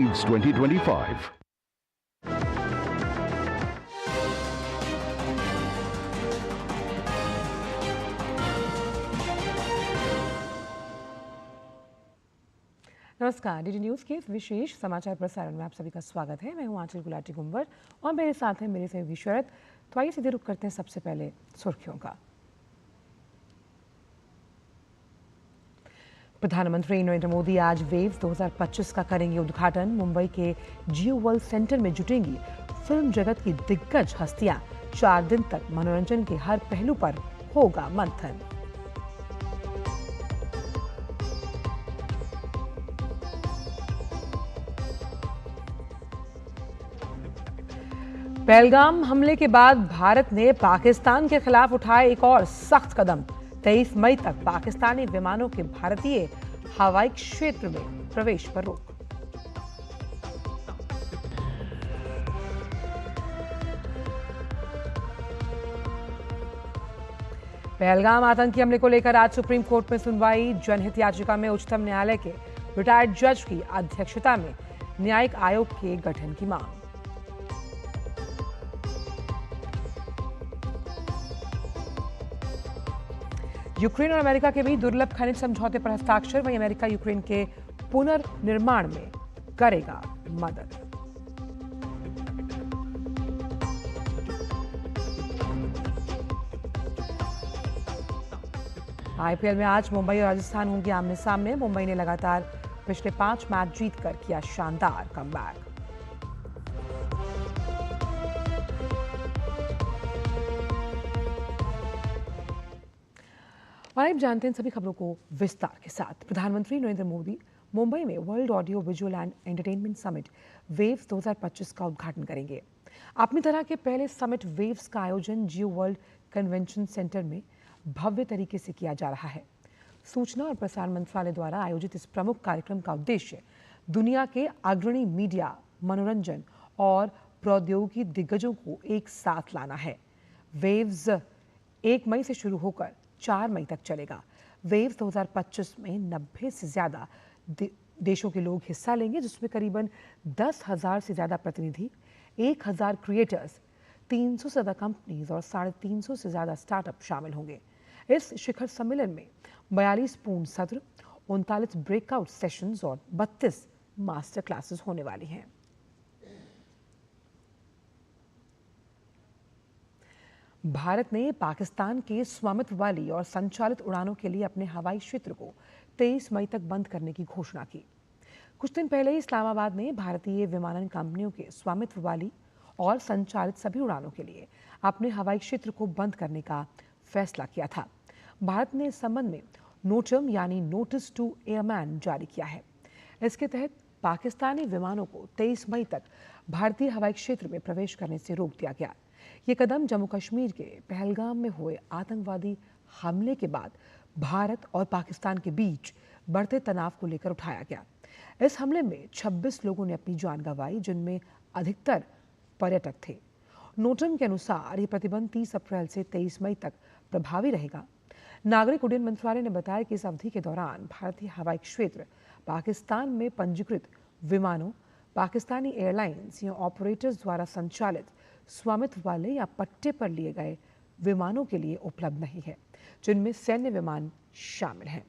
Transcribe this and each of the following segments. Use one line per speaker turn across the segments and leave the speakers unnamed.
It's 2025.
नमस्कार, DD news के इस विशेष समाचार प्रसारण में आप सभी का स्वागत है। मैं हूं आंचल गुलाटी गुंबर और मेरे साथ हैं मेरे सहयोगी शरद। तो आइए सीधे रुक करते हैं सबसे पहले सुर्खियों का। प्रधानमंत्री नरेंद्र मोदी आज वेव्स 2025 का करेंगे उद्घाटन। मुंबई के जियो वर्ल्ड सेंटर में जुटेंगी फिल्म जगत की दिग्गज हस्तियां। 4 दिन तक मनोरंजन के हर पहलू पर होगा मंथन। पहलगाम हमले के बाद भारत ने पाकिस्तान के खिलाफ उठाए एक और सख्त कदम। 23 मई तक पाकिस्तानी विमानों के भारतीय हवाई क्षेत्र में प्रवेश पर रोक। पहलगाम आतंकी हमले को लेकर आज सुप्रीम कोर्ट में सुनवाई। जनहित याचिका में उच्चतम न्यायालय के रिटायर्ड जज की अध्यक्षता में न्यायिक आयोग के गठन की मांग। यूक्रेन और अमेरिका के बीच दुर्लभ खनिज समझौते पर हस्ताक्षर। वहीं अमेरिका यूक्रेन के पुनर्निर्माण में करेगा मदद। आईपीएल में आज मुंबई और राजस्थान होंगे आमने सामने। मुंबई ने लगातार पिछले 5 मैच जीतकर किया शानदार कमबैक। और अब जानते हैं सभी खबरों को विस्तार के साथ। प्रधानमंत्री नरेंद्र मोदी मुंबई में world audio visual and entertainment summit waves 2025 का उद्घाटन करेंगे। अपनी तरह के पहले समिट वेव्स का आयोजन जियो वर्ल्ड कन्वेंशन सेंटर में भव्य तरीके से किया जा रहा है। सूचना और प्रसारण मंत्रालय द्वारा आयोजित इस प्रमुख कार्यक्रम का उद्देश्य दुनिया के अग्रणी मीडिया, मनोरंजन और प्रौद्योगिकी दिग्गजों को एक साथ लाना है। वेव्स 1 मई से शुरू होकर 4 मई तक चलेगा। वेव्स 2025 में 90 से ज्यादा देशों के लोग हिस्सा लेंगे, जिसमें करीबन 10,000 से ज्यादा प्रतिनिधि, 1,000 क्रिएटर्स, 300 से ज्यादा कंपनीज और 350 से ज्यादा स्टार्टअप शामिल होंगे। इस शिखर सम्मेलन में 42 पूर्ण सत्र, 39 ब्रेकआउट सेशंस और 32 मास्टर क्लासेस होने वाली हैं। भारत ने पाकिस्तान के स्वामित्व वाली और संचालित उड़ानों के लिए अपने हवाई क्षेत्र को 23 मई तक बंद करने की घोषणा की। कुछ दिन पहले इस्लामाबाद ने भारतीय विमानन कंपनियों के स्वामित्व वाली और संचालित सभी उड़ानों के लिए अपने हवाई क्षेत्र को बंद करने का फैसला किया था। भारत ने इस संबंध में नोटम यानी नोटिस टू एयरमैन जारी किया है। इसके तहत पाकिस्तानी विमानों को 23 मई तक भारतीय हवाई क्षेत्र में प्रवेश करने से रोक दिया गया। ये कदम जम्मू कश्मीर के पहलगाम में हुए आतंकवादी हमले के बाद भारत और पाकिस्तान के बीच बढ़ते तनाव को लेकर उठाया गया। इस हमले में 26 लोगों ने अपनी जान गंवाई, जिनमें अधिकतर पर्यटक थे। नोटम के अनुसार ये प्रतिबंध 30 अप्रैल से 23 मई तक प्रभावी रहेगा। नागरिक उड्डयन मंत्रालय ने बताया कि इस अवधि के दौरान भारतीय हवाई क्षेत्र पाकिस्तान में पंजीकृत विमानों, पाकिस्तानी एयरलाइंस या ऑपरेटर्स द्वारा संचालित स्वामित्व वाले या पट्टे पर लिए गए विमानों के लिए उपलब्ध नहीं है, जिनमें सैन्य विमान शामिल हैं।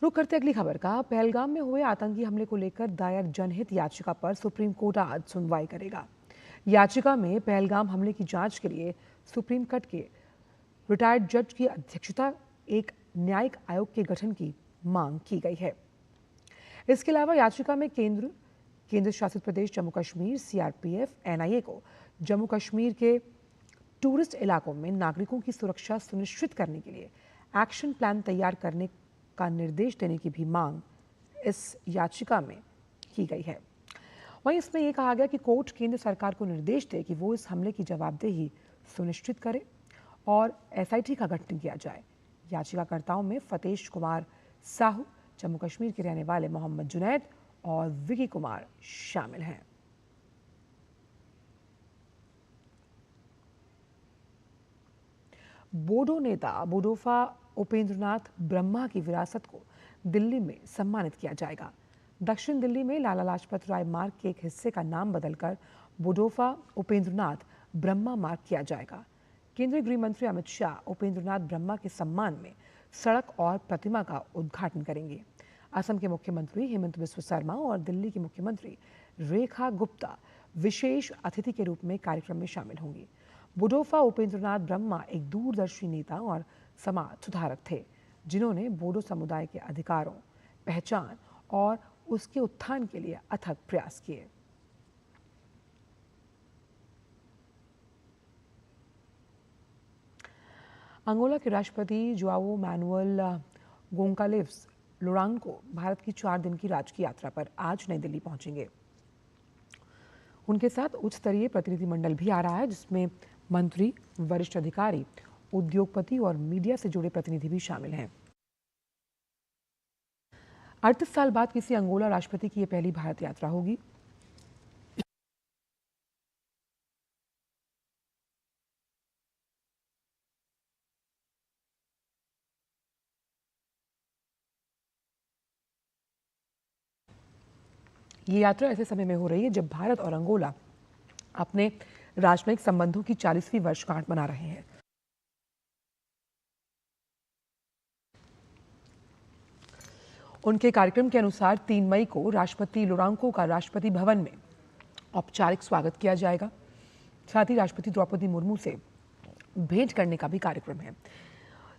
रुक करते अगली खबर का। पहलगाम में हुए आतंकी हमले को लेकर दायर जनहित याचिका पर सुप्रीम कोर्ट आज सुनवाई करेगा। याचिका में पहलगाम हमले की जांच के लिए सुप्रीम कोर्ट के रिटायर्ड जज की अध्यक्षता एक न्यायिक आयोग के गठन की मांग की गई है। इसके अलावा याचिका में केंद्र शासित प्रदेश जम्मू कश्मीर, सीआरपीएफ, एनआईए को जम्मू कश्मीर के टूरिस्ट इलाकों में नागरिकों की सुरक्षा सुनिश्चित करने के लिए एक्शन प्लान तैयार करने का निर्देश देने की भी मांग इस याचिका में की गई है। वहीं इसमें यह कहा गया कि कोर्ट केंद्र सरकार को निर्देश दे कि वो इस हमले की जवाबदेही सुनिश्चित करे और एसआईटी का गठन किया जाए। याचिकाकर्ताओं में फतेश कुमार साहू, जम्मू कश्मीर के रहने वाले मोहम्मद जुनैद और विकी कुमार शामिल हैं। बोडो नेता बोडोफा उपेंद्रनाथ ब्रह्मा की विरासत को दिल्ली में सम्मानित किया जाएगा। दक्षिण दिल्ली में लाला लाजपत राय मार्ग के एक हिस्से का नाम बदलकर बोडोफा उपेंद्रनाथ ब्रह्मा मार्ग किया जाएगा। केंद्रीय गृह मंत्री अमित शाह उपेंद्रनाथ ब्रह्मा के सम्मान में सड़क और प्रतिमा का उद्घाटन करेंगे। असम के मुख्यमंत्री हेमंत बिस्व शर्मा और दिल्ली की मुख्यमंत्री रेखा गुप्ता विशेष अतिथि के रूप में कार्यक्रम में शामिल होंगी। बोडोफा उपेंद्रनाथ ब्रह्मा एक दूरदर्शी नेता और समाज सुधारक थे, जिन्होंने बोडो समुदाय के अधिकारों, पहचान और उसके उत्थान के लिए अथक प्रयास किए। अंगोला के राष्ट्रपति जोआओ मैनुअल गोंकालेव्स लोरांको भारत की 4 दिन की राजकीय यात्रा पर आज नई दिल्ली पहुंचेंगे। उनके साथ उच्च स्तरीय प्रतिनिधिमंडल भी आ रहा है, जिसमें मंत्री, वरिष्ठ अधिकारी, उद्योगपति और मीडिया से जुड़े प्रतिनिधि भी शामिल हैं। 38 साल बाद किसी अंगोला राष्ट्रपति की यह पहली भारत यात्रा होगी। ये यात्रा ऐसे समय में हो रही है जब भारत और अंगोला अपने राजनयिक संबंधों की 40वीं वर्षगांठ मना रहे हैं। उनके कार्यक्रम के अनुसार 3 मई को राष्ट्रपति लोरांको का राष्ट्रपति भवन में औपचारिक स्वागत किया जाएगा। साथ ही राष्ट्रपति द्रौपदी मुर्मू से भेंट करने का भी कार्यक्रम है।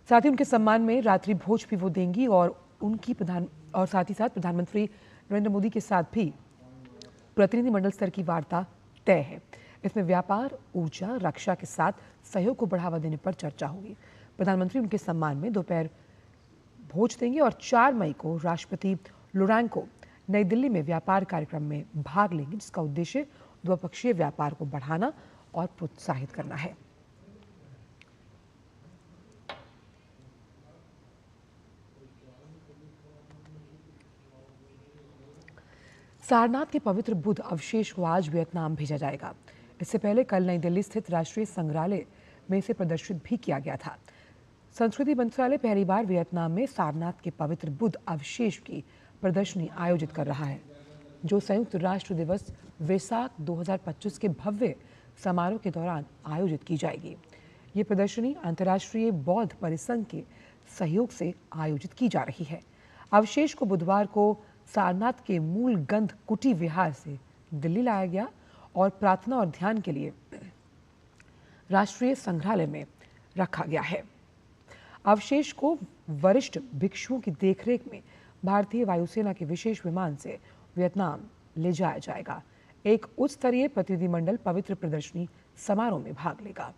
साथ ही उनके सम्मान में रात्रि भोज भी वो देंगी और साथ ही प्रधानमंत्री नरेंद्र मोदी के साथ भी प्रतिनिधिमंडल स्तर की वार्ता तय है। इसमें व्यापार, ऊर्जा, रक्षा के साथ सहयोग को बढ़ावा देने पर चर्चा होगी। प्रधानमंत्री उनके सम्मान में दोपहर भोज देंगे और 4 मई को राष्ट्रपति लोरांको नई दिल्ली में व्यापार कार्यक्रम में भाग लेंगे, जिसका उद्देश्य द्विपक्षीय व्यापार को बढ़ाना और प्रोत्साहित करना है। सारनाथ के पवित्र बुद्ध अवशेष को आज वियतनाम भेजा जाएगा। इससे पहले कल नई दिल्ली स्थित राष्ट्रीय संग्रहालय में इसे प्रदर्शित भी किया गया था। संस्कृति मंत्रालय पहली बार वियतनाम में सारनाथ के पवित्र बुद्ध अवशेष की प्रदर्शनी आयोजित कर रहा है, जो संयुक्त राष्ट्र दिवस वेसाक 2025 के भव्य समारोह के दौरान आयोजित की जाएगी। ये प्रदर्शनी अंतर्राष्ट्रीय बौद्ध परिसंघ के सहयोग से आयोजित की जा रही है। अवशेष को बुधवार को सारनाथ के मूल गंध कुटी विहार से दिल्ली लाया गया और प्रार्थना और ध्यान के लिए राष्ट्रीय संग्रहालय में रखा गया है। अवशेष को वरिष्ठ भिक्षुओं की देखरेख में भारतीय वायुसेना के विशेष विमान से वियतनाम ले जाया जाएगा। एक उच्च स्तरीय प्रतिनिधिमंडल पवित्र प्रदर्शनी समारोह में भाग लेगा।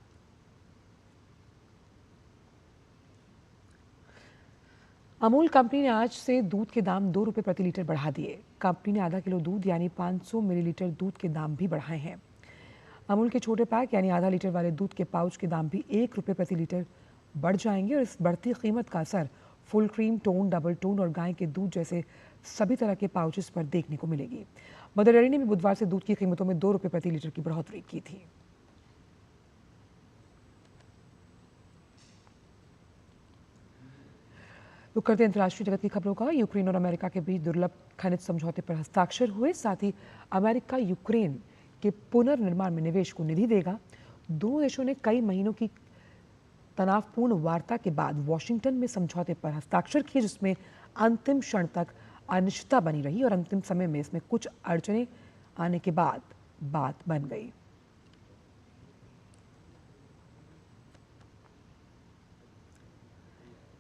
अमूल कंपनी ने आज से दूध के दाम 2 रुपये प्रति लीटर बढ़ा दिए। कंपनी ने आधा किलो दूध यानी 500 मिलीलीटर दूध के दाम भी बढ़ाए हैं। अमूल के छोटे पैक यानी आधा लीटर वाले दूध के पाउच के दाम भी 1 रुपये प्रति लीटर बढ़ जाएंगे और इस बढ़ती कीमत का असर full cream, tone, double tone और गाय के दूध जैसे सभी तरह के पाउचेस पर देखने को मिलेगी। मदर डेयरी ने भी बुधवार से दूध की कीमतों में 2 रुपये प्रति लीटर की बढ़ोतरी की थी। रुक करते अंतर्राष्ट्रीय जगत की खबरों का। यूक्रेन और अमेरिका के बीच दुर्लभ खनिज समझौते पर हस्ताक्षर हुए। साथ ही अमेरिका यूक्रेन के पुनर्निर्माण में निवेश को निधि देगा। दोनों देशों ने कई महीनों की तनावपूर्ण वार्ता के बाद वॉशिंगटन में समझौते पर हस्ताक्षर किए, जिसमें अंतिम क्षण तक अनिश्चितता बनी रही और अंतिम समय में इसमें कुछ अड़चनें आने के बाद बात बन गई।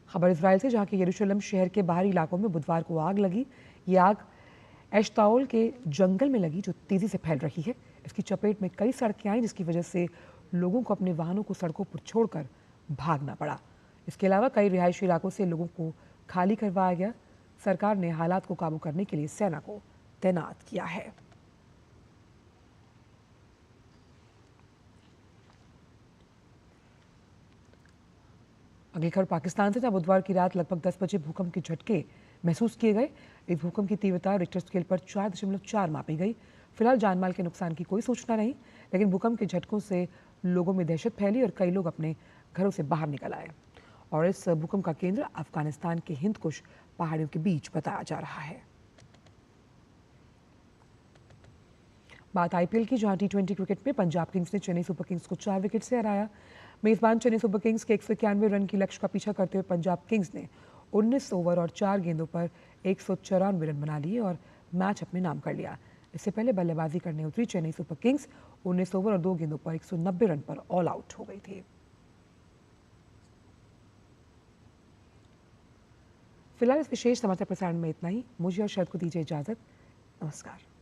खबर इजराइल से, जहां के यरूशलेम शहर के बाहरी इलाकों में बुधवार को आग लगी। ये आग एश्ताओल के जंगल में लगी, जो तेजी से फैल रही है। इसकी चपेट में कई सड़कें आई, जिसकी वजह से लोगों को अपने वाहनों को सड़कों पर छोड़कर भागना पड़ा। इसके अलावा कई रिहायशी इलाकों से लोगों को खाली करवाया गया। सरकार ने हालात को काबू करने के लिए सेना को तैनात किया है। अगली खबर पाकिस्तान से, जहां बुधवार की रात लगभग 10 बजे भूकंप के झटके महसूस किए गए। इस भूकंप की तीव्रता रिक्टर स्केल पर 4.4 मापी गई। फिलहाल जानमाल के नुकसान की कोई सूचना नहीं, लेकिन भूकंप के झटकों से लोगों में दहशत फैली और कई लोग अपने घरों से बाहर निकल आए। और इस भूकंप का केंद्र अफगानिस्तान के हिंदकुश पहाड़ियों के बीच बताया जा रहा है। बात आईपीएल की, जहां टी20 क्रिकेट में पंजाब किंग्स ने चेन्नई सुपर किंग्स को 4 विकेट से हराया। मेजबान चेन्नई सुपर किंग्स के 191 रन की लक्ष्य का पीछा करते हुए पंजाब किंग्स ने 19 ओवर और 4 गेंदों पर 194 रन बना लिए और मैच अपने नाम कर लिया। इससे पहले बल्लेबाजी करने उतरी चेन्नई सुपर किंग्स 19 ओवर और 2 गेंदों पर 190 रन पर ऑल आउट हो गई थी। फिलहाल इस विशेष समाचार प्रसारण में इतना ही। मुझे और शरद को दीजिए इजाजत। नमस्कार।